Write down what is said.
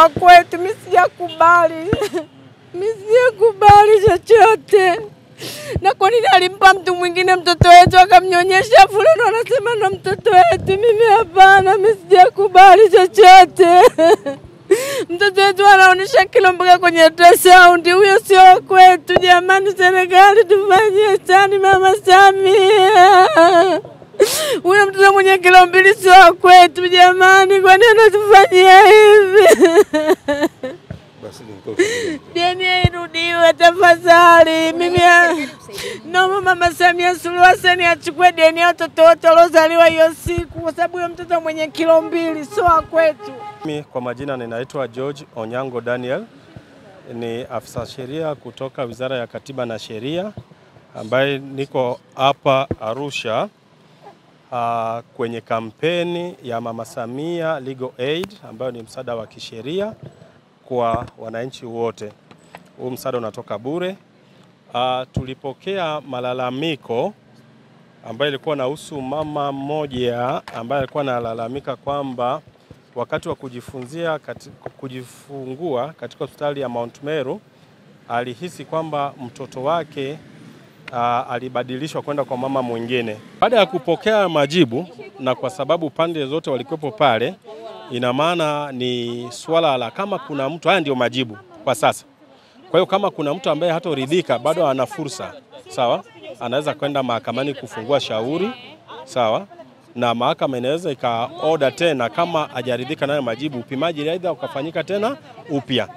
wa kwetu, mimi sijakubali. Mimi sijakubali chochote. Na kwa nini alimpa mtu mwingine mtoto wetu akamnyonyesha fulani anasema na mtoto wetu? Mimi hapana, mimi sijakubali chochote. Mtoto wetu anaonyesha kilo mpaka kwenye ultrasound. Huyo sio kwetu jamani, serikali tufanyie sana Mama Samia. Huyo mtoto mwenye kilo 2 sio kwetu jamani, kwa nini anatufanyia hivi? DNA irudiwe tafadhali. Mimi naomba Mama Samia Suluhu Hassan achukue DNA watoto wote waliozaliwa hiyo siku, kwa sababu huyo mtoto mwenye kilo 2 sio kwetu. Mimi kwa majina ninaitwa George Onyango Daniel, ni afisa sheria kutoka Wizara ya Katiba na Sheria, ambaye niko hapa Arusha kwenye kampeni ya Mama Samia Legal Aid, ambayo ni msaada wa kisheria kwa wananchi wote. Huu msaada unatoka bure. Tulipokea malalamiko ambayo ilikuwa inahusu mama mmoja ambaye alikuwa analalamika kwamba wakati wa kujifungua katika hospitali ya Mount Meru alihisi kwamba mtoto wake alibadilishwa kwenda kwa mama mwingine. Baada ya kupokea majibu, na kwa sababu pande zote walikuwepo pale, ina maana ni swala la kama kuna mtu, haya ndio majibu kwa sasa. Kwa hiyo kama kuna mtu ambaye hatoridhika, bado ana fursa, sawa, anaweza kwenda mahakamani kufungua shauri, sawa, na mahakama inaweza ikaorder tena kama hajaridhika nayo majibu, upimaji aidha ukafanyika tena upya.